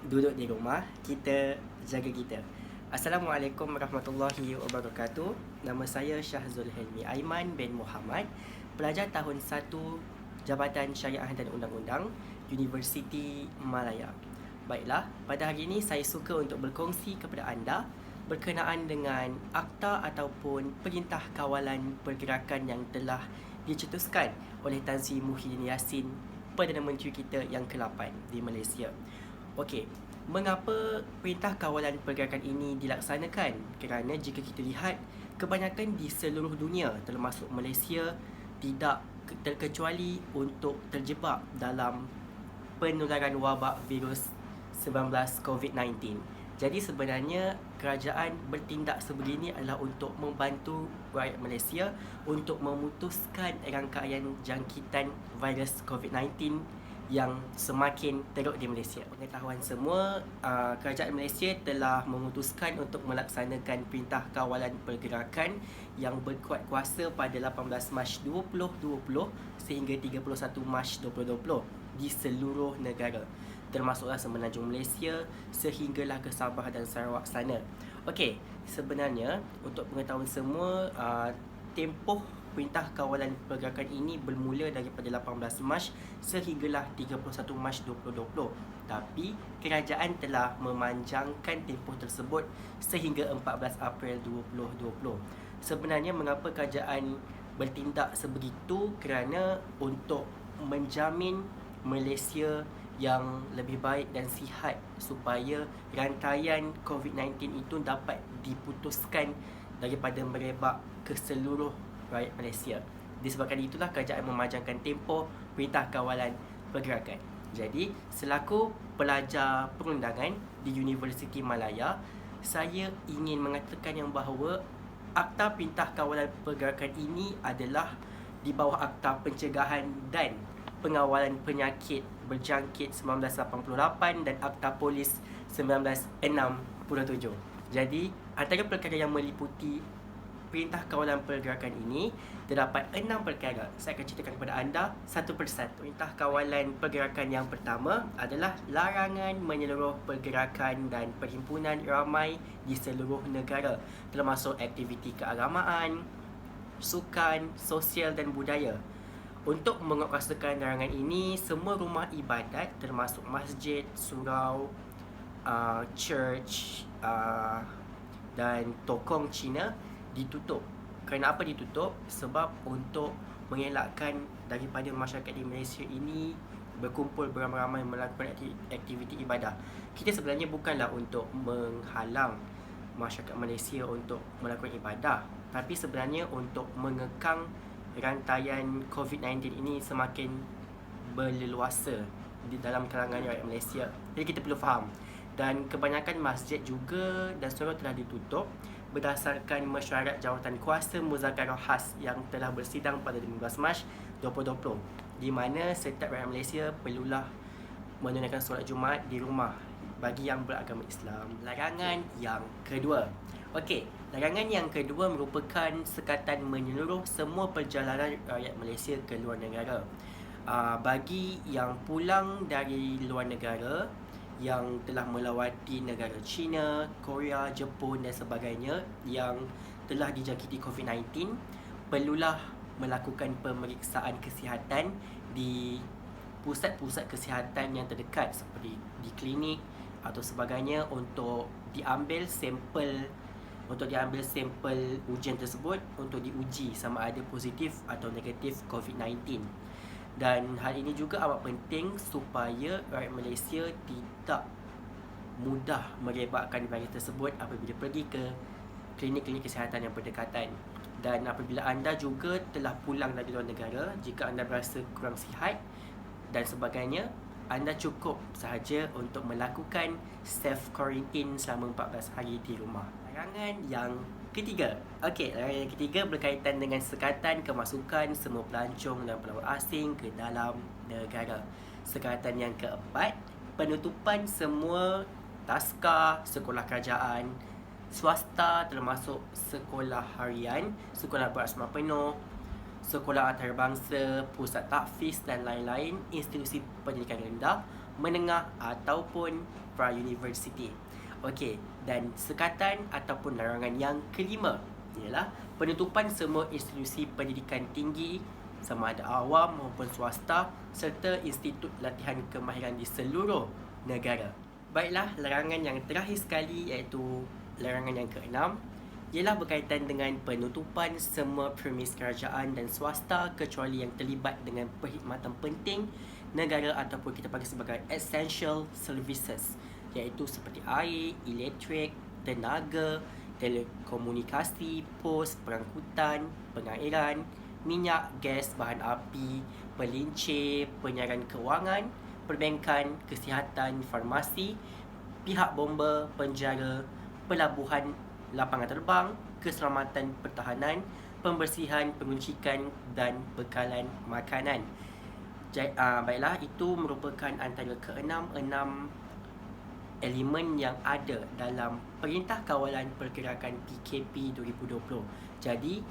Duduk di rumah, kita jaga kita. Assalamualaikum warahmatullahi wabarakatuh. Nama saya Syahzul Helmi Aiman bin Muhammad, pelajar tahun 1 Jabatan Syariah dan Undang-Undang, Universiti Malaya. Baiklah, pada hari ini saya suka untuk berkongsi kepada anda berkenaan dengan akta ataupun perintah kawalan pergerakan yang telah dicetuskan oleh Tan Sri Muhyiddin Yassin, Perdana Menteri kita yang ke-8 di Malaysia. Okey, mengapa perintah kawalan pergerakan ini dilaksanakan? Kerana jika kita lihat, kebanyakan di seluruh dunia termasuk Malaysia tidak terkecuali untuk terjebak dalam penularan wabak virus 19 COVID-19. Jadi sebenarnya kerajaan bertindak sebegini adalah untuk membantu rakyat Malaysia untuk memutuskan rangkaian jangkitan virus COVID-19 yang semakin teruk di Malaysia. Pengetahuan semua, kerajaan Malaysia telah memutuskan untuk melaksanakan perintah kawalan pergerakan yang berkuat kuasa pada 18 Mac 2020 sehingga 31 Mac 2020 di seluruh negara, termasuklah Semenanjung Malaysia sehinggalah ke Sabah dan Sarawak sana. Okey, sebenarnya untuk pengetahuan semua, tempoh perintah kawalan pergerakan ini bermula daripada 18 Mac sehinggalah 31 Mac 2020. Tapi kerajaan telah memanjangkan tempoh tersebut sehingga 14 April 2020. Sebenarnya mengapa kerajaan bertindak sebegitu? Kerana untuk menjamin Malaysia yang lebih baik dan sihat supaya rantaian COVID-19 itu dapat diputuskan daripada merebak ke seluruh rakyat Malaysia. Disebabkan itulah kerajaan memanjangkan tempoh perintah kawalan pergerakan. Jadi, selaku pelajar perundangan di Universiti Malaya, saya ingin mengatakan yang bahawa Akta Perintah Kawalan Pergerakan ini adalah di bawah Akta Pencegahan dan Pengawalan Penyakit Berjangkit 1988 dan Akta Polis 1967. Jadi, antara perkara yang meliputi Perintah Kawalan Pergerakan ini terdapat 6 perkara. Saya akan ceritakan kepada anda satu persatu. Perintah Kawalan Pergerakan yang pertama adalah larangan menyeluruh pergerakan dan perhimpunan ramai di seluruh negara, termasuk aktiviti keagamaan, sukan, sosial dan budaya. Untuk menguatkuasakan larangan ini, semua rumah ibadat termasuk masjid, surau, church dan tokong Cina ditutup. Kerana apa ditutup? Sebab untuk mengelakkan daripada masyarakat di Malaysia ini berkumpul beramai-ramai melakukan aktiviti ibadah. Kita sebenarnya bukanlah untuk menghalang masyarakat Malaysia untuk melakukan ibadah, tapi sebenarnya untuk mengekang rantaian COVID-19 ini semakin berleluasa di dalam kalangan rakyat Malaysia. Jadi kita perlu faham. Dan kebanyakan masjid juga dan surau telah ditutup berdasarkan mesyuarat Jawatan Kuasa Muzakarah Khas yang telah bersidang pada 15 Mac 2020, di mana setiap rakyat Malaysia perlulah menunaikan solat Jumaat di rumah bagi yang beragama Islam. Larangan yang kedua. Okey, larangan yang kedua merupakan sekatan menyeluruh semua perjalanan rakyat Malaysia ke luar negara. Bagi yang pulang dari luar negara, yang telah melawati negara China, Korea, Jepun dan sebagainya yang telah dijangkiti COVID-19, perlulah melakukan pemeriksaan kesihatan di pusat-pusat kesihatan yang terdekat seperti di klinik atau sebagainya untuk diambil sampel ujian tersebut untuk diuji sama ada positif atau negatif COVID-19. Dan hal ini juga amat penting supaya rakyat Malaysia tidak mudah merebakkan virus tersebut apabila pergi ke klinik-klinik kesihatan yang berdekatan. Dan apabila anda juga telah pulang dari luar negara, jika anda berasa kurang sihat dan sebagainya, anda cukup sahaja untuk melakukan self quarantine selama 14 hari di rumah. Larangan yang ketiga. Okey, larangan yang ketiga berkaitan dengan sekatan kemasukan semua pelancong dan pelawat asing ke dalam negara. Sekatan yang keempat, penutupan semua taska sekolah kerajaan swasta termasuk sekolah harian, sekolah berasma penuh, sekolah antarabangsa, pusat tahfiz dan lain-lain, institusi pendidikan rendah menengah ataupun pra-university. Okey, dan sekatan ataupun larangan yang kelima ialah penutupan semua institusi pendidikan tinggi sama ada awam maupun swasta serta institut latihan kemahiran di seluruh negara. Baiklah, larangan yang terakhir sekali iaitu larangan yang keenam ialah berkaitan dengan penutupan semua premis kerajaan dan swasta kecuali yang terlibat dengan perkhidmatan penting negara ataupun kita panggil sebagai essential services, iaitu seperti air, elektrik, tenaga, telekomunikasi, pos, perangkutan, pengairan, minyak, gas, bahan api, pelincir, penyiaran kewangan, perbankan, kesihatan, farmasi, pihak bomba, penjara, pelabuhan, lapangan terbang, keselamatan pertahanan, pembersihan, penguncikan dan bekalan makanan. Baiklah, itu merupakan antara enam elemen yang ada dalam Perintah Kawalan Pergerakan PKP 2020. Jadi,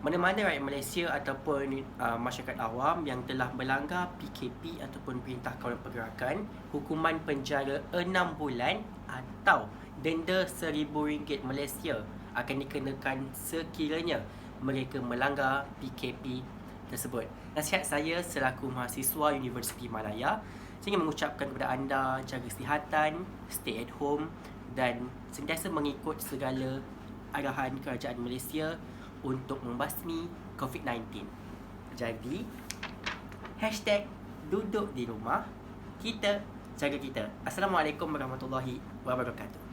mana-mana rakyat Malaysia ataupun masyarakat awam yang telah melanggar PKP ataupun Perintah Kawalan Pergerakan, hukuman penjara 6 bulan atau denda RM1,000 Malaysia akan dikenakan sekiranya mereka melanggar PKP tersebut. Nasihat saya selaku mahasiswa Universiti Malaya, saya ingin mengucapkan kepada anda jaga kesihatan, stay at home dan sentiasa mengikut segala arahan kerajaan Malaysia untuk membasmi COVID-19. Jadi, #duduk di rumah, kita jaga kita. Assalamualaikum warahmatullahi wabarakatuh.